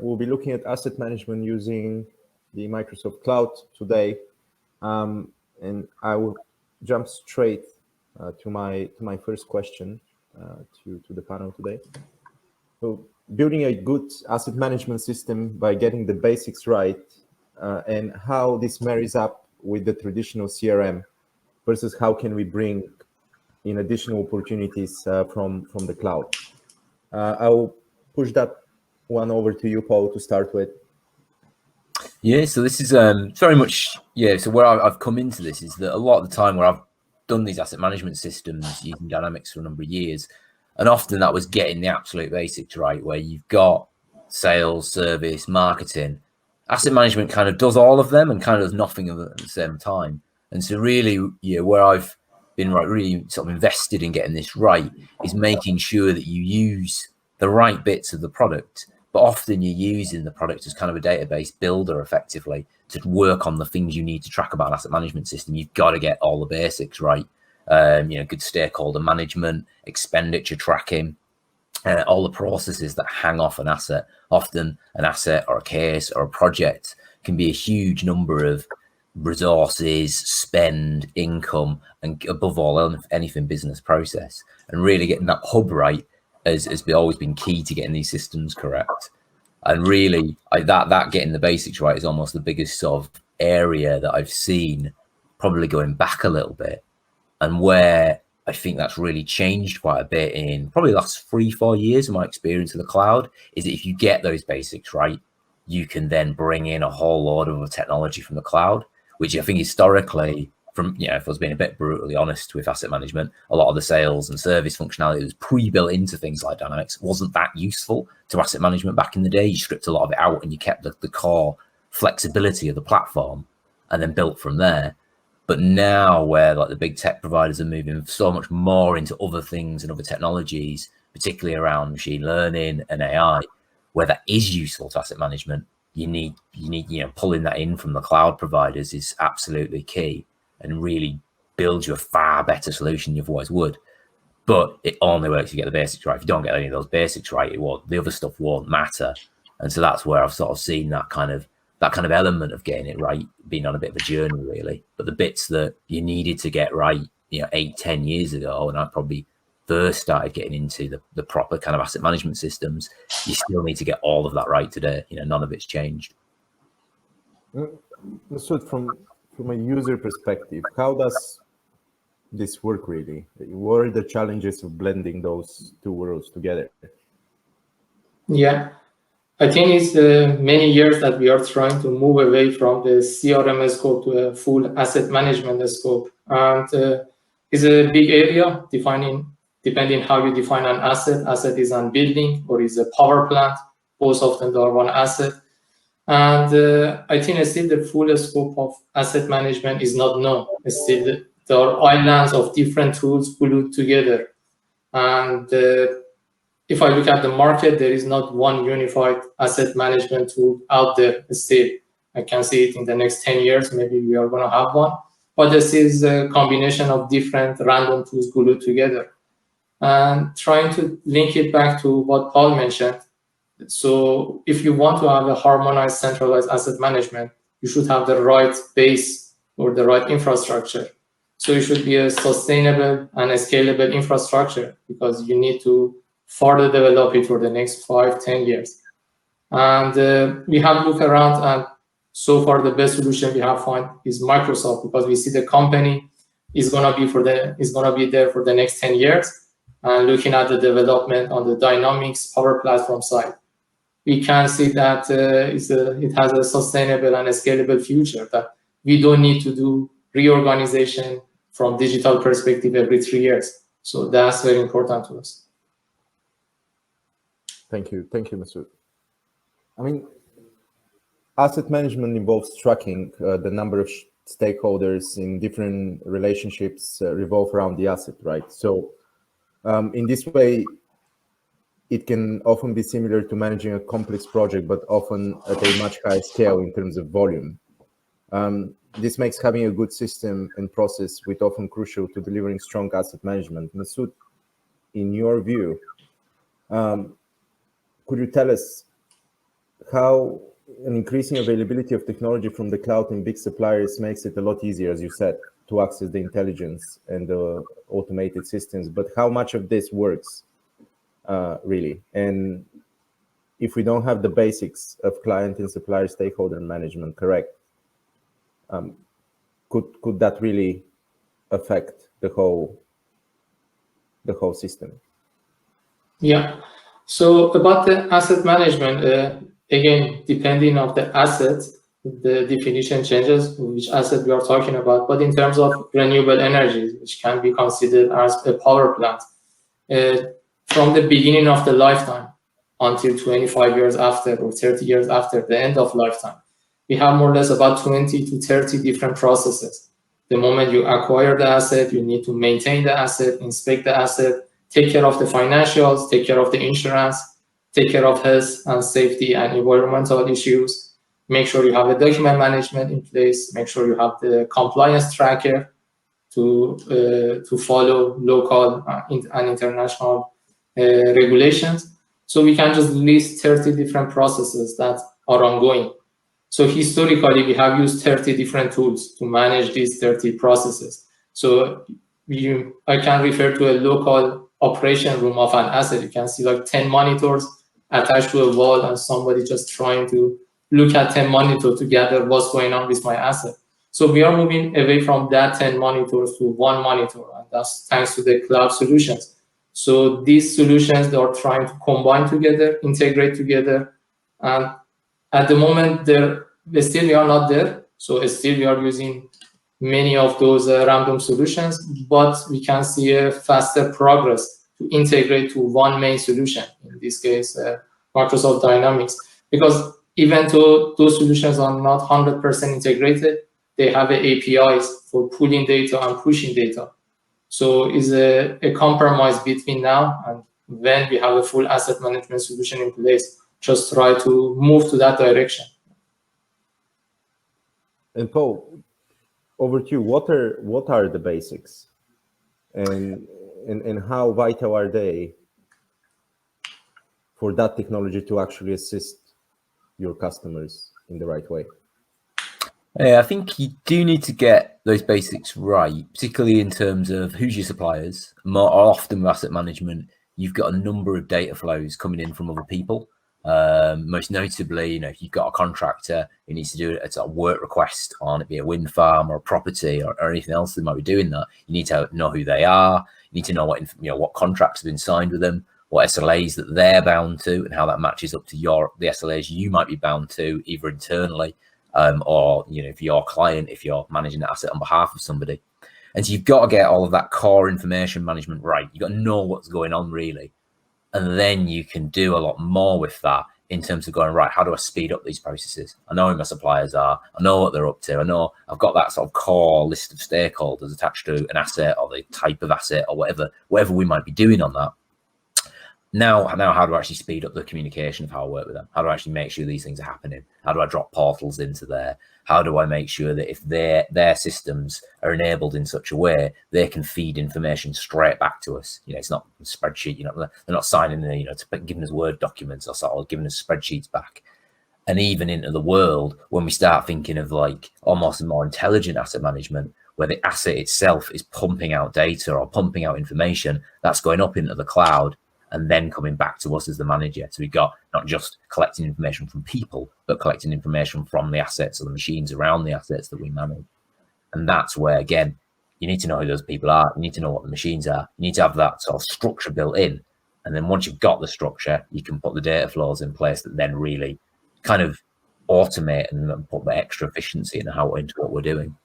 we'll be looking at asset management using the Microsoft Cloud today, and I will jump straight to my first question to the panel today. So, building a good asset management system by getting the basics right, and how this marries up with the traditional CRM versus how can we bring in additional opportunities from the cloud. I'll push that one over to you, Paul, to start with. Yeah, so this is very much, so where I've come into this is that a lot of the time where I've done these asset management systems using Dynamics for a number of years, and often that was getting the absolute basics right, where you've got sales, service, marketing. Asset management kind of does all of them and kind of does nothing of it at the same time. And so really, where I've been really sort of invested in getting this right is making sure that you use the right bits of the product, but often you're using the product as kind of a database builder effectively to work on the things you need to track about an asset management system. You've got to get all the basics right. Good stakeholder management, expenditure tracking, all the processes that hang off an asset. Often an asset or a case or a project can be a huge number of resources, spend, income, and above all, anything business process. And really getting that hub right has always been key to getting these systems correct. And really, that getting the basics right is almost the biggest sort of area that I've seen, probably going back a little bit, and where I think that's really changed quite a bit in probably the last 3-4 years of my experience of the cloud, is that if you get those basics right, you can then bring in a whole lot of technology from the cloud, which I think historically, from, if I was being a bit brutally honest with asset management, a lot of the sales and service functionality that was pre-built into things like Dynamics wasn't that useful to asset management back in the day. You stripped a lot of it out and you kept the core flexibility of the platform and then built from there. But now where like the big tech providers are moving so much more into other things and other technologies, particularly around machine learning and AI, where that is useful to asset management, you need pulling that in from the cloud providers is absolutely key, and really build you a far better solution than you otherwise would. But it only works if you get the basics right. If you don't get any of those basics right, the other stuff won't matter. And so that's where I've sort of seen that kind of element of getting it right being on a bit of a journey, really. But the bits that you needed to get right, 8-10 years ago, and I probably first started getting into the proper kind of asset management systems, you still need to get all of that right today. None of it's changed. So from a user perspective, how does this work really? What are the challenges of blending those two worlds together? Yeah, I think it's many years that we are trying to move away from the CRM scope to a full asset management scope. And it's a big area, depending how you define an asset. Asset is a building or is a power plant. Both of them are one asset. And I think still the full scope of asset management is not known. Still, there are islands of different tools glued together. And if I look at the market, there is not one unified asset management tool out there still. I can see it in the next 10 years, maybe we are going to have one. But this is a combination of different random tools glued together. And trying to link it back to what Paul mentioned. So if you want to have a harmonized, centralized asset management, you should have the right base or the right infrastructure. So it should be a sustainable and a scalable infrastructure, because you need to further develop it for the next 5-10 years. And we have looked around, and so far the best solution we have found is Microsoft, because we see the company is going to be there for the next 10 years. And looking at the development on the Dynamics Power Platform side, we can see that it has a sustainable and a scalable future, that we don't need to do reorganization from digital perspective every 3 years. So that's very important to us. Thank you, Masoud. I mean, asset management involves tracking the number of stakeholders in different relationships revolve around the asset, right? So in this way, it can often be similar to managing a complex project, but often at a much higher scale in terms of volume. This makes having a good system and process with often crucial to delivering strong asset management. Masoud, in your view, could you tell us how an increasing availability of technology from the cloud and big suppliers makes it a lot easier, as you said, to access the intelligence and the automated systems. But how much of this works really? And if we don't have the basics of client and supplier stakeholder management correct, could that really affect the whole system? Yeah. So about the asset management, again, depending on the asset, the definition changes, which asset we are talking about. But in terms of renewable energy, which can be considered as a power plant, from the beginning of the lifetime until 25 years after or 30 years after the end of lifetime, we have more or less about 20 to 30 different processes. The moment you acquire the asset, you need to maintain the asset, inspect the asset, take care of the financials, take care of the insurance, take care of health and safety and environmental issues, make sure you have a document management in place, make sure you have the compliance tracker to follow local and international regulations. So we can just list 30 different processes that are ongoing. So historically, we have used 30 different tools to manage these 30 processes. So I can refer to a local operation room of an asset. You can see like 10 monitors attached to a wall and somebody just trying to look at 10 monitors to gather what's going on with my asset. So we are moving away from that 10 monitors to one monitor, and that's thanks to the cloud solutions. So these solutions, they are trying to combine together, integrate together, and at the moment, we are not there. So still we are using many of those random solutions, but we can see a faster progress to integrate to one main solution, in this case, Microsoft Dynamics. Because even though those solutions are not 100% integrated, they have APIs for pulling data and pushing data. So it's a compromise between now and when we have a full asset management solution in place. Just try to move to that direction. And Paul, over to you. What are the basics, and how vital are they for that technology to actually assist your customers in the right way? Yeah, I think you do need to get those basics right, particularly in terms of who's your suppliers. More often with asset management, you've got a number of data flows coming in from other people. Most notably, if you've got a contractor who needs to do a sort of work request on it, be a wind farm or a property or anything else that might be doing that, you need to know who they are. You need to know what contracts have been signed with them, what SLAs that they're bound to, and how that matches up to the SLAs you might be bound to, either internally or if your client, if you're managing the asset on behalf of somebody. And so you've got to get all of that core information management right. You've got to know what's going on really. And then you can do a lot more with that in terms of going, right, how do I speed up these processes? I know who my suppliers are. I know what they're up to. I know I've got that sort of core list of stakeholders attached to an asset or the type of asset or whatever we might be doing on that. Now, how do I actually speed up the communication of how I work with them? How do I actually make sure these things are happening? How do I drop portals into there? How do I make sure that if their systems are enabled in such a way, they can feed information straight back to us? It's not a spreadsheet. They're not signing to giving us Word documents or giving us spreadsheets back. And even into the world, when we start thinking of like almost a more intelligent asset management, where the asset itself is pumping out data or pumping out information that's going up into the cloud and then coming back to us as the manager. So we've got not just collecting information from people, but collecting information from the assets or the machines around the assets that we manage. And that's where, again, you need to know who those people are. You need to know what the machines are. You need to have that sort of structure built in. And then once you've got the structure, you can put the data flows in place that then really kind of automate and put the extra efficiency into what we're doing.